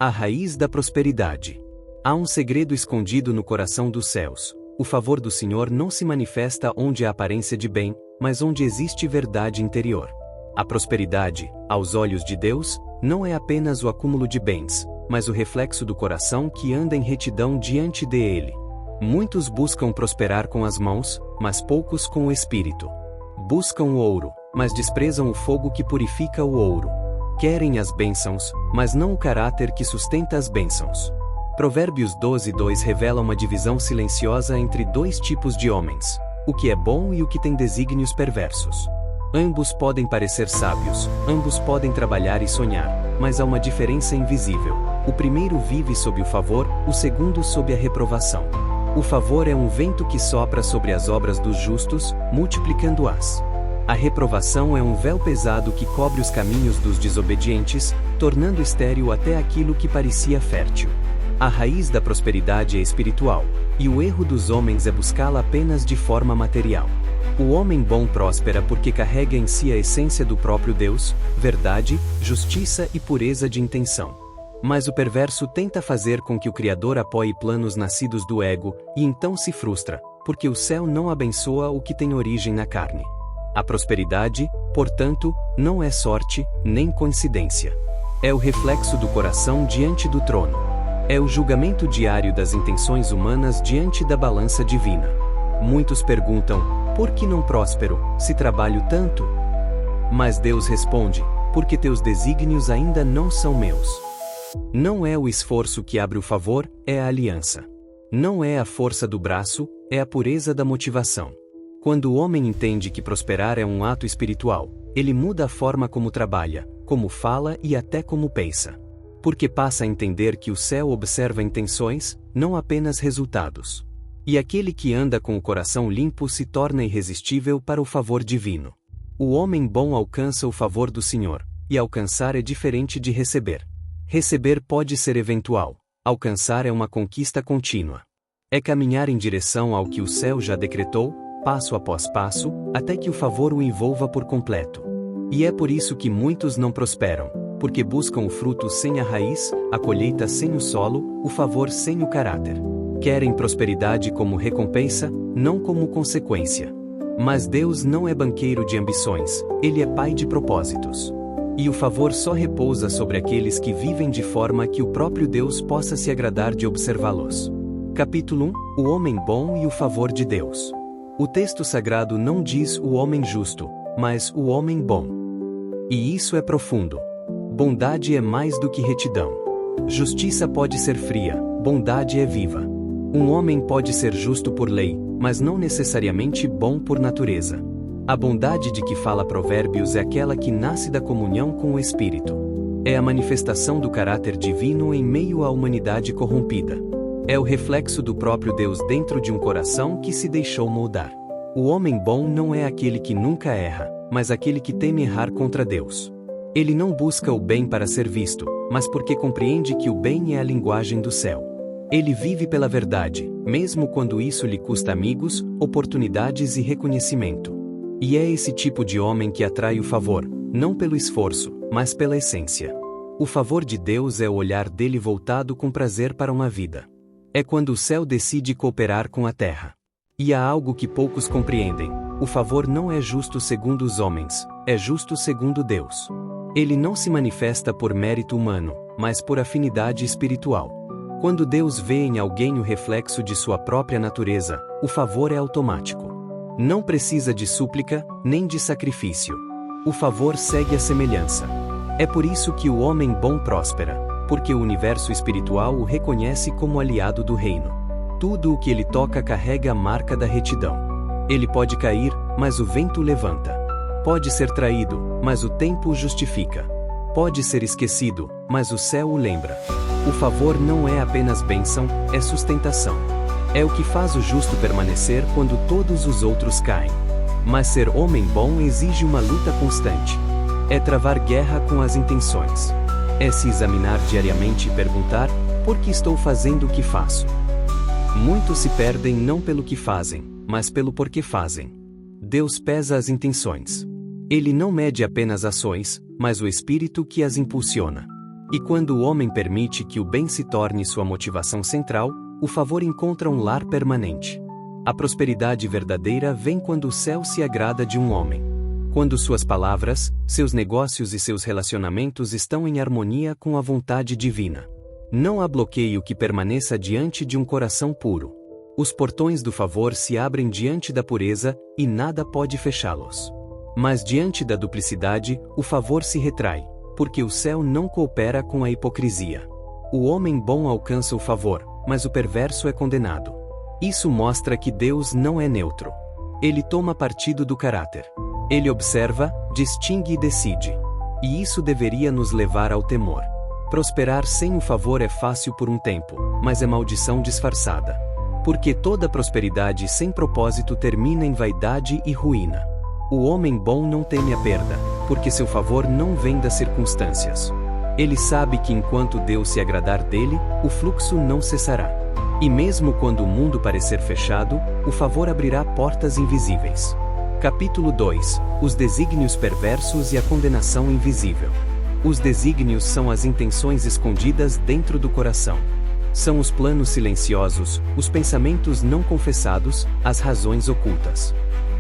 A raiz da prosperidade. Há um segredo escondido no coração dos céus. O favor do Senhor não se manifesta onde há aparência de bem, mas onde existe verdade interior. A prosperidade, aos olhos de Deus, não é apenas o acúmulo de bens, mas o reflexo do coração que anda em retidão diante dele. Muitos buscam prosperar com as mãos, mas poucos com o espírito. Buscam o ouro, mas desprezam o fogo que purifica o ouro. Querem as bênçãos, mas não o caráter que sustenta as bênçãos. Provérbios 12:2 revela uma divisão silenciosa entre dois tipos de homens: o que é bom e o que tem desígnios perversos. Ambos podem parecer sábios, ambos podem trabalhar e sonhar, mas há uma diferença invisível. O primeiro vive sob o favor, o segundo sob a reprovação. O favor é um vento que sopra sobre as obras dos justos, multiplicando-as. A reprovação é um véu pesado que cobre os caminhos dos desobedientes, tornando estéril até aquilo que parecia fértil. A raiz da prosperidade é espiritual, e o erro dos homens é buscá-la apenas de forma material. O homem bom próspera porque carrega em si a essência do próprio Deus, verdade, justiça e pureza de intenção. Mas o perverso tenta fazer com que o Criador apoie planos nascidos do ego, e então se frustra, porque o céu não abençoa o que tem origem na carne. A prosperidade, portanto, não é sorte, nem coincidência. É o reflexo do coração diante do trono. É o julgamento diário das intenções humanas diante da balança divina. Muitos perguntam: por que não próspero, se trabalho tanto? Mas Deus responde: porque teus desígnios ainda não são meus. Não é o esforço que abre o favor, é a aliança. Não é a força do braço, é a pureza da motivação. Quando o homem entende que prosperar é um ato espiritual, ele muda a forma como trabalha, como fala e até como pensa. Porque passa a entender que o céu observa intenções, não apenas resultados. E aquele que anda com o coração limpo se torna irresistível para o favor divino. O homem bom alcança o favor do Senhor, e alcançar é diferente de receber. Receber pode ser eventual, alcançar é uma conquista contínua. É caminhar em direção ao que o céu já decretou, passo após passo, até que o favor o envolva por completo. E é por isso que muitos não prosperam, porque buscam o fruto sem a raiz, a colheita sem o solo, o favor sem o caráter. Querem prosperidade como recompensa, não como consequência. Mas Deus não é banqueiro de ambições, Ele é Pai de propósitos. E o favor só repousa sobre aqueles que vivem de forma que o próprio Deus possa se agradar de observá-los. Capítulo 1: O homem bom e o favor de Deus. O texto sagrado não diz o homem justo, mas o homem bom. E isso é profundo. Bondade é mais do que retidão. Justiça pode ser fria, bondade é viva. Um homem pode ser justo por lei, mas não necessariamente bom por natureza. A bondade de que fala Provérbios é aquela que nasce da comunhão com o Espírito. É a manifestação do caráter divino em meio à humanidade corrompida. É o reflexo do próprio Deus dentro de um coração que se deixou moldar. O homem bom não é aquele que nunca erra, mas aquele que teme errar contra Deus. Ele não busca o bem para ser visto, mas porque compreende que o bem é a linguagem do céu. Ele vive pela verdade, mesmo quando isso lhe custa amigos, oportunidades e reconhecimento. E é esse tipo de homem que atrai o favor, não pelo esforço, mas pela essência. O favor de Deus é o olhar dele voltado com prazer para uma vida. É quando o céu decide cooperar com a terra. E há algo que poucos compreendem: o favor não é justo segundo os homens, é justo segundo Deus. Ele não se manifesta por mérito humano, mas por afinidade espiritual. Quando Deus vê em alguém o reflexo de sua própria natureza, o favor é automático. Não precisa de súplica, nem de sacrifício. O favor segue a semelhança. É por isso que o homem bom próspera, porque o universo espiritual o reconhece como aliado do reino. Tudo o que ele toca carrega a marca da retidão. Ele pode cair, mas o vento o levanta. Pode ser traído, mas o tempo o justifica. Pode ser esquecido, mas o céu o lembra. O favor não é apenas bênção, é sustentação. É o que faz o justo permanecer quando todos os outros caem. Mas ser homem bom exige uma luta constante. É travar guerra com as intenções. É se examinar diariamente e perguntar: por que estou fazendo o que faço? Muitos se perdem não pelo que fazem, mas pelo porquê fazem. Deus pesa as intenções. Ele não mede apenas ações, mas o espírito que as impulsiona. E quando o homem permite que o bem se torne sua motivação central, o favor encontra um lar permanente. A prosperidade verdadeira vem quando o céu se agrada de um homem. Quando suas palavras, seus negócios e seus relacionamentos estão em harmonia com a vontade divina. Não há bloqueio que permaneça diante de um coração puro. Os portões do favor se abrem diante da pureza, e nada pode fechá-los. Mas diante da duplicidade, o favor se retrai, porque o céu não coopera com a hipocrisia. O homem bom alcança o favor, mas o perverso é condenado. Isso mostra que Deus não é neutro. Ele toma partido do caráter. Ele observa, distingue e decide. E isso deveria nos levar ao temor. Prosperar sem o favor é fácil por um tempo, mas é maldição disfarçada. Porque toda prosperidade sem propósito termina em vaidade e ruína. O homem bom não teme a perda, porque seu favor não vem das circunstâncias. Ele sabe que enquanto Deus se agradar dele, o fluxo não cessará. E mesmo quando o mundo parecer fechado, o favor abrirá portas invisíveis. Capítulo 2: Os desígnios perversos e a condenação invisível. Os desígnios são as intenções escondidas dentro do coração. São os planos silenciosos, os pensamentos não confessados, as razões ocultas.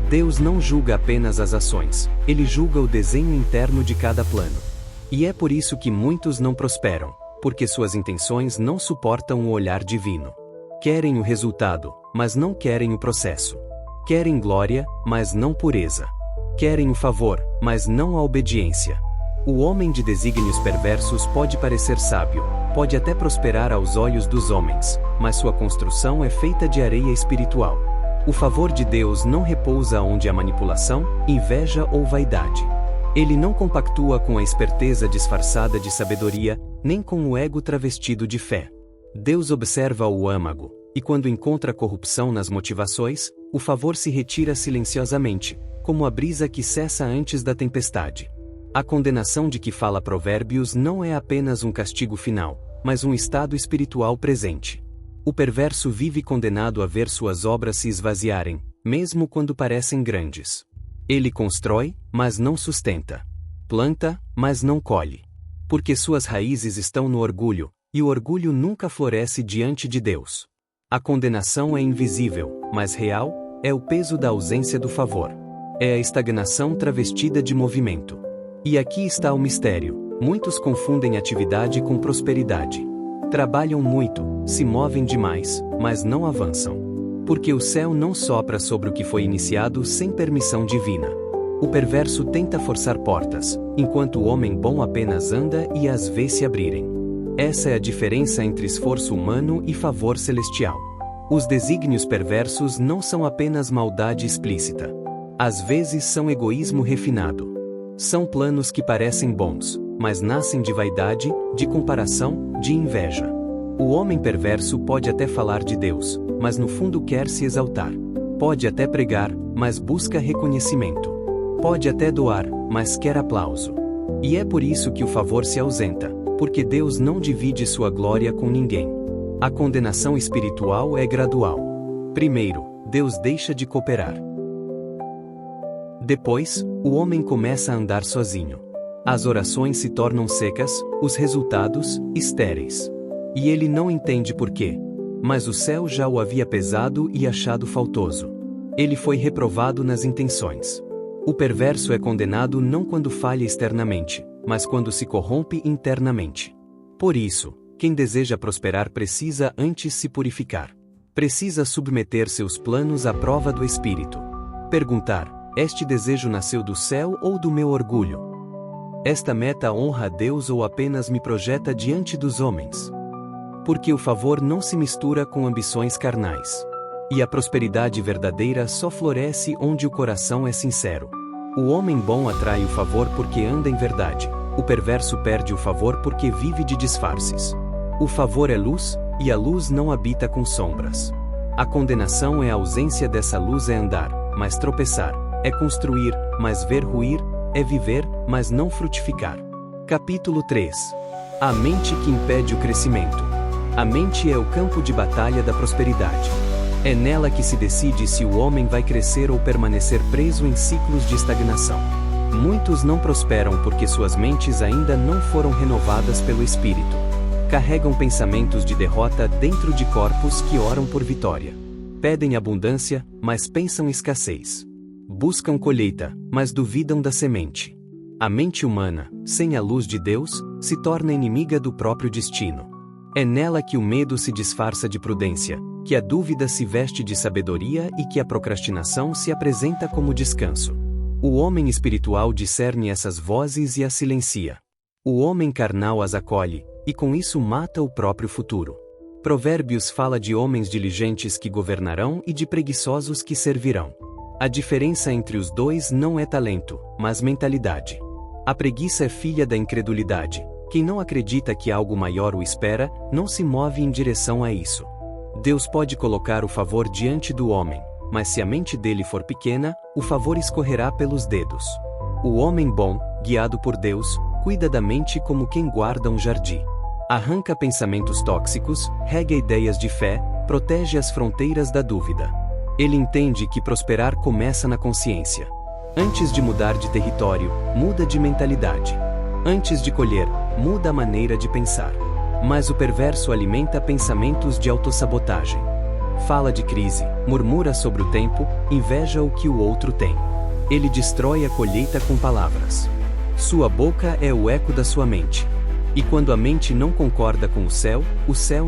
Deus não julga apenas as ações, ele julga o desenho interno de cada plano. E é por isso que muitos não prosperam, porque suas intenções não suportam o olhar divino. Querem o resultado, mas não querem o processo. Querem glória, mas não pureza. Querem o favor, mas não a obediência. O homem de desígnios perversos pode parecer sábio, pode até prosperar aos olhos dos homens, mas sua construção é feita de areia espiritual. O favor de Deus não repousa onde há manipulação, inveja ou vaidade. Ele não compactua com a esperteza disfarçada de sabedoria, nem com o ego travestido de fé. Deus observa o âmago, e quando encontra corrupção nas motivações, o favor se retira silenciosamente, como a brisa que cessa antes da tempestade. A condenação de que fala Provérbios não é apenas um castigo final, mas um estado espiritual presente. O perverso vive condenado a ver suas obras se esvaziarem, mesmo quando parecem grandes. Ele constrói, mas não sustenta. Planta, mas não colhe. Porque suas raízes estão no orgulho, e o orgulho nunca floresce diante de Deus. A condenação é invisível, mas real, é o peso da ausência do favor. É a estagnação travestida de movimento. E aqui está o mistério: muitos confundem atividade com prosperidade. Trabalham muito, se movem demais, mas não avançam. Porque o céu não sopra sobre o que foi iniciado sem permissão divina. O perverso tenta forçar portas, enquanto o homem bom apenas anda e as vê se abrirem. Essa é a diferença entre esforço humano e favor celestial. Os desígnios perversos não são apenas maldade explícita. Às vezes são egoísmo refinado. São planos que parecem bons, mas nascem de vaidade, de comparação, de inveja. O homem perverso pode até falar de Deus, mas no fundo quer se exaltar. Pode até pregar, mas busca reconhecimento. Pode até doar, mas quer aplauso. E é por isso que o favor se ausenta, porque Deus não divide sua glória com ninguém. A condenação espiritual é gradual. Primeiro, Deus deixa de cooperar. Depois, o homem começa a andar sozinho. As orações se tornam secas, os resultados, estéreis. E ele não entende por quê. Mas o céu já o havia pesado e achado faltoso. Ele foi reprovado nas intenções. O perverso é condenado não quando falha externamente, mas quando se corrompe internamente. Por isso, quem deseja prosperar precisa antes se purificar. Precisa submeter seus planos à prova do Espírito. Perguntar: este desejo nasceu do céu ou do meu orgulho? Esta meta honra a Deus ou apenas me projeta diante dos homens? Porque o favor não se mistura com ambições carnais. E a prosperidade verdadeira só floresce onde o coração é sincero. O homem bom atrai o favor porque anda em verdade. O perverso perde o favor porque vive de disfarces. O favor é luz, e a luz não habita com sombras. A condenação é a ausência dessa luz, é andar, mas tropeçar, é construir, mas ver ruir, é viver, mas não frutificar. Capítulo 3. A mente que impede o crescimento. A mente é o campo de batalha da prosperidade. É nela que se decide se o homem vai crescer ou permanecer preso em ciclos de estagnação. Muitos não prosperam porque suas mentes ainda não foram renovadas pelo Espírito. Carregam pensamentos de derrota dentro de corpos que oram por vitória. Pedem abundância, mas pensam escassez. Buscam colheita, mas duvidam da semente. A mente humana, sem a luz de Deus, se torna inimiga do próprio destino. É nela que o medo se disfarça de prudência, que a dúvida se veste de sabedoria e que a procrastinação se apresenta como descanso. O homem espiritual discerne essas vozes e as silencia. O homem carnal as acolhe, e com isso mata o próprio futuro. Provérbios fala de homens diligentes que governarão e de preguiçosos que servirão. A diferença entre os dois não é talento, mas mentalidade. A preguiça é filha da incredulidade. Quem não acredita que algo maior o espera, não se move em direção a isso. Deus pode colocar o favor diante do homem, mas se a mente dele for pequena, o favor escorrerá pelos dedos. O homem bom, guiado por Deus, cuida da mente como quem guarda um jardim. Arranca pensamentos tóxicos, rega ideias de fé, protege as fronteiras da dúvida. Ele entende que prosperar começa na consciência. Antes de mudar de território, muda de mentalidade. Antes de colher, muda a maneira de pensar. Mas o perverso alimenta pensamentos de autossabotagem. Fala de crise, murmura sobre o tempo, inveja o que o outro tem. Ele destrói a colheita com palavras. Sua boca é o eco da sua mente. E quando a mente não concorda com o céu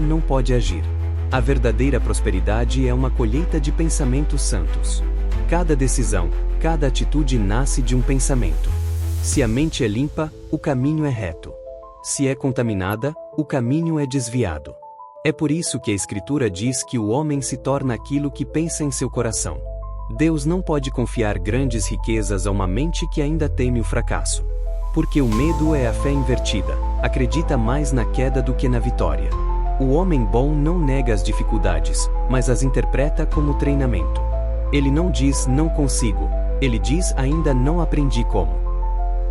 não pode agir. A verdadeira prosperidade é uma colheita de pensamentos santos. Cada decisão, cada atitude nasce de um pensamento. Se a mente é limpa, o caminho é reto. Se é contaminada, o caminho é desviado. É por isso que a Escritura diz que o homem se torna aquilo que pensa em seu coração. Deus não pode confiar grandes riquezas a uma mente que ainda teme o fracasso. Porque o medo é a fé invertida, acredita mais na queda do que na vitória. O homem bom não nega as dificuldades, mas as interpreta como treinamento. Ele não diz não consigo, ele diz ainda não aprendi como.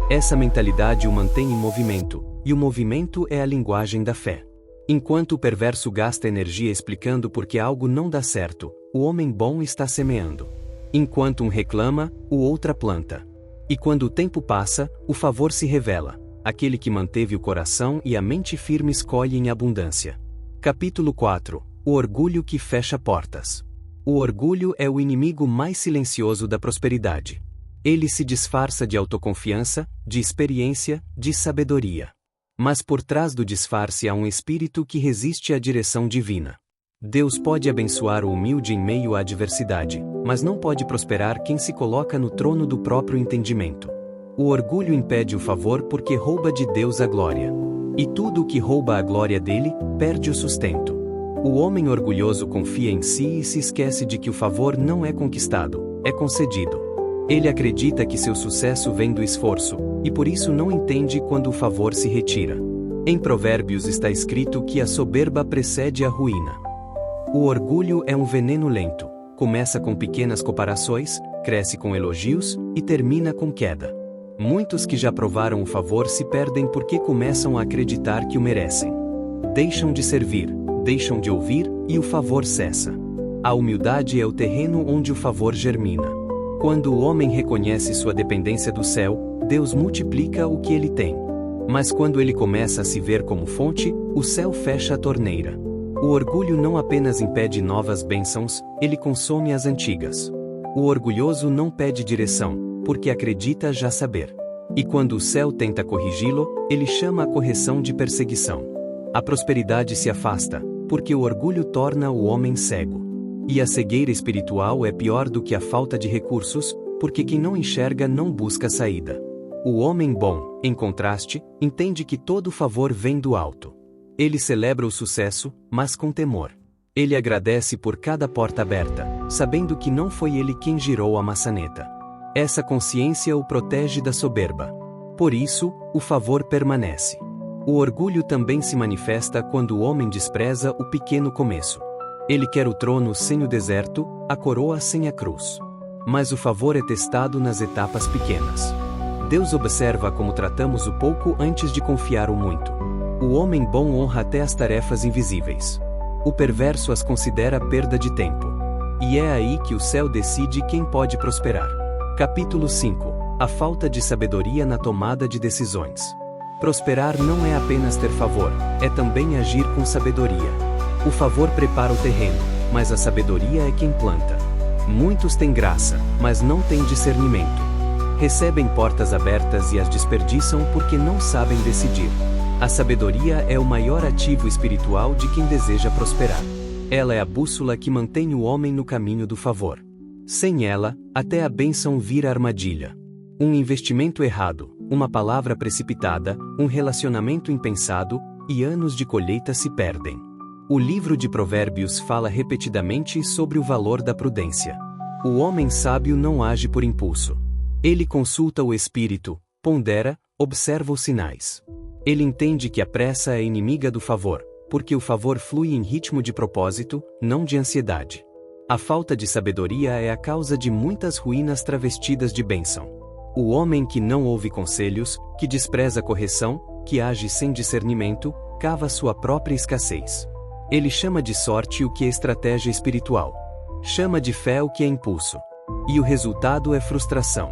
Essa mentalidade o mantém em movimento, e o movimento é a linguagem da fé. Enquanto o perverso gasta energia explicando por que algo não dá certo, o homem bom está semeando. Enquanto um reclama, o outro planta. E quando o tempo passa, o favor se revela. Aquele que manteve o coração e a mente firme escolhe em abundância. Capítulo 4. O orgulho que fecha portas. O orgulho é o inimigo mais silencioso da prosperidade. Ele se disfarça de autoconfiança, de experiência, de sabedoria. Mas por trás do disfarce há um espírito que resiste à direção divina. Deus pode abençoar o humilde em meio à adversidade, mas não pode prosperar quem se coloca no trono do próprio entendimento. O orgulho impede o favor porque rouba de Deus a glória. E tudo o que rouba a glória dele, perde o sustento. O homem orgulhoso confia em si e se esquece de que o favor não é conquistado, é concedido. Ele acredita que seu sucesso vem do esforço, e por isso não entende quando o favor se retira. Em Provérbios está escrito que a soberba precede a ruína. O orgulho é um veneno lento, começa com pequenas comparações, cresce com elogios e termina com queda. Muitos que já provaram o favor se perdem porque começam a acreditar que o merecem. Deixam de servir, deixam de ouvir e o favor cessa. A humildade é o terreno onde o favor germina. Quando o homem reconhece sua dependência do céu, Deus multiplica o que ele tem. Mas quando ele começa a se ver como fonte, o céu fecha a torneira. O orgulho não apenas impede novas bênçãos, ele consome as antigas. O orgulhoso não pede direção, porque acredita já saber. E quando o céu tenta corrigi-lo, ele chama a correção de perseguição. A prosperidade se afasta, porque o orgulho torna o homem cego. E a cegueira espiritual é pior do que a falta de recursos, porque quem não enxerga não busca saída. O homem bom, em contraste, entende que todo favor vem do alto. Ele celebra o sucesso, mas com temor. Ele agradece por cada porta aberta, sabendo que não foi ele quem girou a maçaneta. Essa consciência o protege da soberba. Por isso, o favor permanece. O orgulho também se manifesta quando o homem despreza o pequeno começo. Ele quer o trono sem o deserto, a coroa sem a cruz. Mas o favor é testado nas etapas pequenas. Deus observa como tratamos o pouco antes de confiar o muito. O homem bom honra até as tarefas invisíveis. O perverso as considera perda de tempo. E é aí que o céu decide quem pode prosperar. Capítulo 5. A falta de sabedoria na tomada de decisões. Prosperar não é apenas ter favor, é também agir com sabedoria. O favor prepara o terreno, mas a sabedoria é quem planta. Muitos têm graça, mas não têm discernimento. Recebem portas abertas e as desperdiçam porque não sabem decidir. A sabedoria é o maior ativo espiritual de quem deseja prosperar. Ela é a bússola que mantém o homem no caminho do favor. Sem ela, até a bênção vira armadilha. Um investimento errado, uma palavra precipitada, um relacionamento impensado, e anos de colheita se perdem. O livro de Provérbios fala repetidamente sobre o valor da prudência. O homem sábio não age por impulso. Ele consulta o espírito, pondera, observa os sinais. Ele entende que a pressa é inimiga do favor, porque o favor flui em ritmo de propósito, não de ansiedade. A falta de sabedoria é a causa de muitas ruínas travestidas de bênção. O homem que não ouve conselhos, que despreza correção, que age sem discernimento, cava sua própria escassez. Ele chama de sorte o que é estratégia espiritual. Chama de fé o que é impulso. E o resultado é frustração.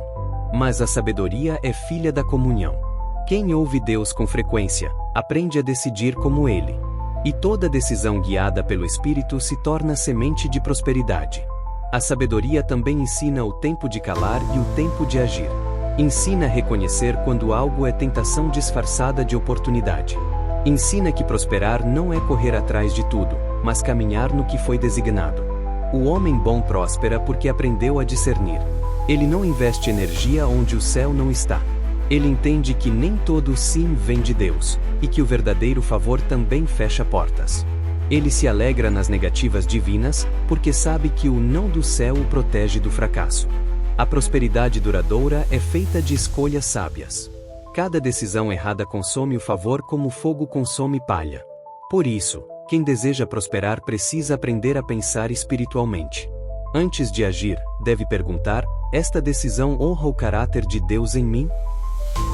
Mas a sabedoria é filha da comunhão. Quem ouve Deus com frequência, aprende a decidir como Ele. E toda decisão guiada pelo Espírito se torna semente de prosperidade. A sabedoria também ensina o tempo de calar e o tempo de agir. Ensina a reconhecer quando algo é tentação disfarçada de oportunidade. Ensina que prosperar não é correr atrás de tudo, mas caminhar no que foi designado. O homem bom próspera porque aprendeu a discernir. Ele não investe energia onde o céu não está. Ele entende que nem todo sim vem de Deus, e que o verdadeiro favor também fecha portas. Ele se alegra nas negativas divinas, porque sabe que o não do céu o protege do fracasso. A prosperidade duradoura é feita de escolhas sábias. Cada decisão errada consome o favor como o fogo consome palha. Por isso, quem deseja prosperar precisa aprender a pensar espiritualmente. Antes de agir, deve perguntar: esta decisão honra o caráter de Deus em mim?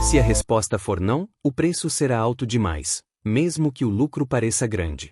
Se a resposta for não, o preço será alto demais, mesmo que o lucro pareça grande.